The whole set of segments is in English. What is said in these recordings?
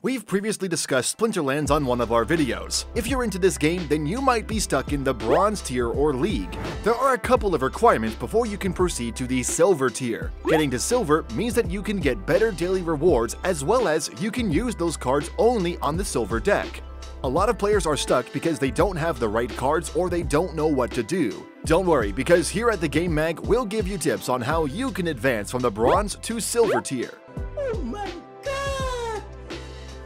We've previously discussed Splinterlands on one of our videos. If you're into this game, then you might be stuck in the bronze tier or league. There are a couple of requirements before you can proceed to the silver tier. Getting to silver means that you can get better daily rewards, as well as you can use those cards only on the silver deck. A lot of players are stuck because they don't have the right cards or they don't know what to do. Don't worry, because here at the Game Mag, we'll give you tips on how you can advance from the bronze to silver tier. Oh my god!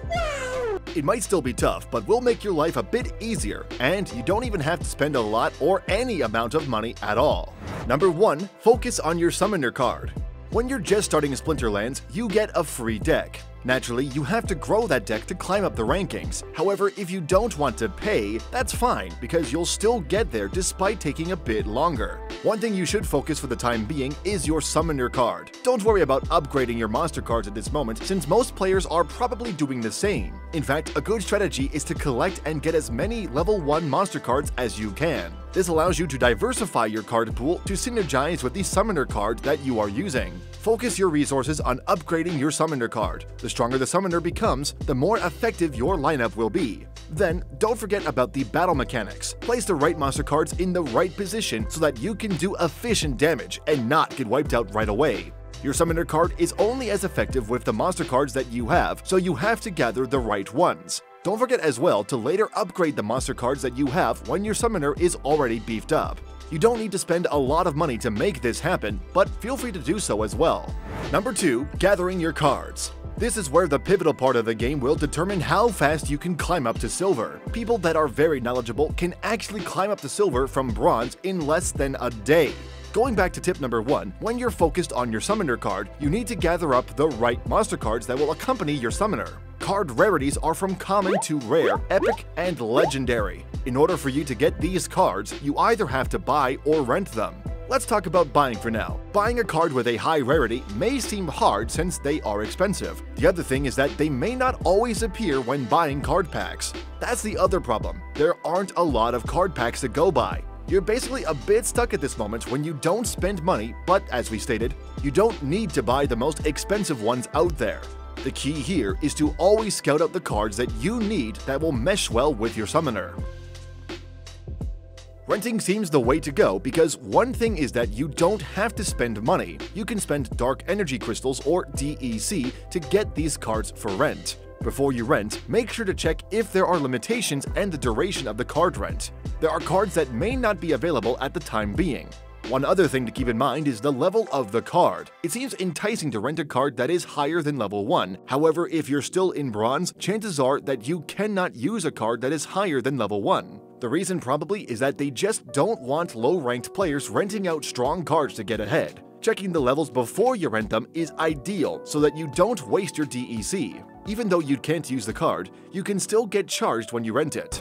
Wow! It might still be tough, but we'll make your life a bit easier, and you don't even have to spend a lot or any amount of money at all. Number 1. Focus on your summoner card. When you're just starting Splinterlands, you get a free deck. Naturally, you have to grow that deck to climb up the rankings. However, if you don't want to pay, that's fine, because you'll still get there despite taking a bit longer. One thing you should focus for the time being is your summoner card. Don't worry about upgrading your monster cards at this moment, since most players are probably doing the same. In fact, a good strategy is to collect and get as many level 1 monster cards as you can. This allows you to diversify your card pool to synergize with the summoner card that you are using. Focus your resources on upgrading your summoner card. The stronger the summoner becomes, the more effective your lineup will be. Then, don't forget about the battle mechanics. Place the right monster cards in the right position so that you can do efficient damage and not get wiped out right away. Your summoner card is only as effective with the monster cards that you have, so you have to gather the right ones. Don't forget as well to later upgrade the monster cards that you have when your summoner is already beefed up. You don't need to spend a lot of money to make this happen, but feel free to do so as well. Number 2. Gathering your cards. This is where the pivotal part of the game will determine how fast you can climb up to silver. People that are very knowledgeable can actually climb up to silver from bronze in less than a day. Going back to tip number 1, when you're focused on your summoner card, you need to gather up the right monster cards that will accompany your summoner. Card rarities are from common to rare, epic, and legendary. In order for you to get these cards, you either have to buy or rent them. Let's talk about buying for now. Buying a card with a high rarity may seem hard since they are expensive. The other thing is that they may not always appear when buying card packs. That's the other problem. There aren't a lot of card packs to go by. You're basically a bit stuck at this moment when you don't spend money, but as we stated, you don't need to buy the most expensive ones out there. The key here is to always scout out the cards that you need that will mesh well with your summoner. Renting seems the way to go because one thing is that you don't have to spend money. You can spend Dark Energy Crystals or DEC to get these cards for rent. Before you rent, make sure to check if there are limitations and the duration of the card rent. There are cards that may not be available at the time being. One other thing to keep in mind is the level of the card. It seems enticing to rent a card that is higher than level 1. However, if you're still in bronze, chances are that you cannot use a card that is higher than level 1. The reason probably is that they just don't want low-ranked players renting out strong cards to get ahead. Checking the levels before you rent them is ideal so that you don't waste your DEC. Even though you can't use the card, you can still get charged when you rent it.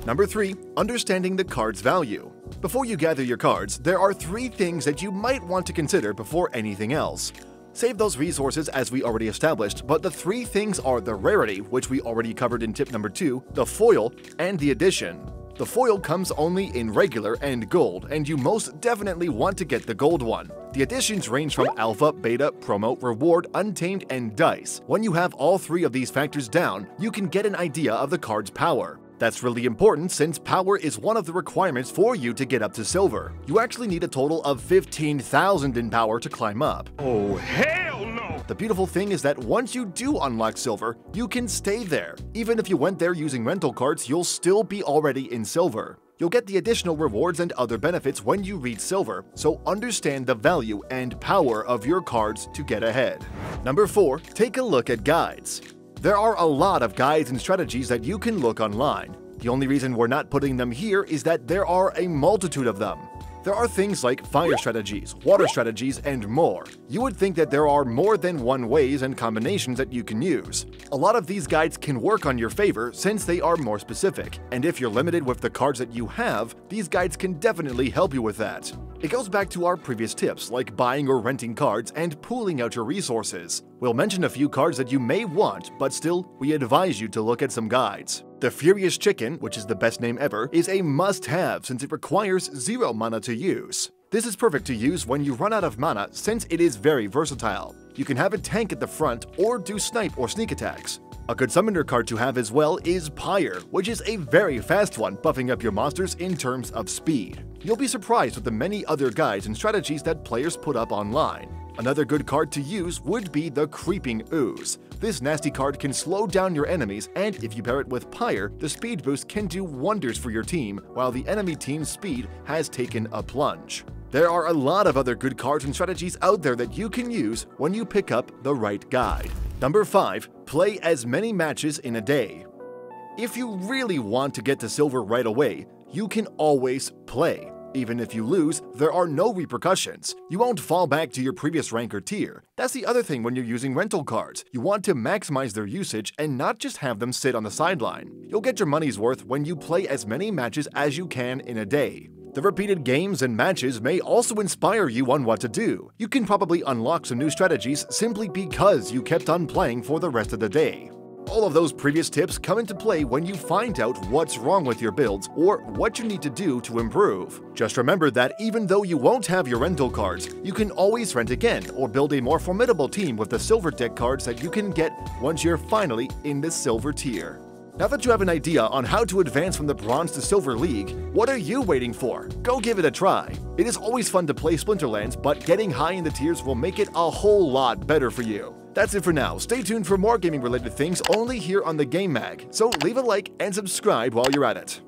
Number 3. Understanding the card's value. Before you gather your cards, there are 3 things that you might want to consider before anything else. Save those resources as we already established, but the 3 things are the rarity, which we already covered in tip number 2, the foil, and the edition. The foil comes only in regular and gold, and you most definitely want to get the gold one. The editions range from alpha, beta, promo, reward, untamed, and dice. When you have all 3 of these factors down, you can get an idea of the card's power. That's really important since power is one of the requirements for you to get up to silver. You actually need a total of 15,000 in power to climb up. Oh hell no! The beautiful thing is that once you do unlock silver, you can stay there. Even if you went there using rental cards, you'll still be already in silver. You'll get the additional rewards and other benefits when you reach silver, so understand the value and power of your cards to get ahead. Number 4. Take a look at guides. There are a lot of guides and strategies that you can look online. The only reason we're not putting them here is that there are a multitude of them. There are things like fire strategies, water strategies, and more. You would think that there are more than one ways and combinations that you can use. A lot of these guides can work on your favor since they are more specific, and if you're limited with the cards that you have, these guides can definitely help you with that. It goes back to our previous tips like buying or renting cards and pooling out your resources. We'll mention a few cards that you may want, but still, we advise you to look at some guides. The Furious Chicken, which is the best name ever, is a must-have since it requires 0 mana to use. This is perfect to use when you run out of mana since it is very versatile. You can have a tank at the front or do snipe or sneak attacks. A good summoner card to have as well is Pyre, which is a very fast one, buffing up your monsters in terms of speed. You'll be surprised with the many other guides and strategies that players put up online. Another good card to use would be the Creeping Ooze. This nasty card can slow down your enemies, and if you pair it with Pyre, the speed boost can do wonders for your team, while the enemy team's speed has taken a plunge. There are a lot of other good cards and strategies out there that you can use when you pick up the right guide. Number 5. Play as many matches in a day. If you really want to get to silver right away, you can always play. Even if you lose, there are no repercussions. You won't fall back to your previous rank or tier. That's the other thing when you're using rental cards. You want to maximize their usage and not just have them sit on the sideline. You'll get your money's worth when you play as many matches as you can in a day. The repeated games and matches may also inspire you on what to do. You can probably unlock some new strategies simply because you kept on playing for the rest of the day. All of those previous tips come into play when you find out what's wrong with your builds or what you need to do to improve. Just remember that even though you won't have your rental cards, you can always rent again or build a more formidable team with the silver deck cards that you can get once you're finally in the silver tier. Now that you have an idea on how to advance from the Bronze to Silver League, what are you waiting for? Go give it a try. It is always fun to play Splinterlands, but getting high in the tiers will make it a whole lot better for you. That's it for now. Stay tuned for more gaming related things only here on the Game Mag, so leave a like and subscribe while you're at it.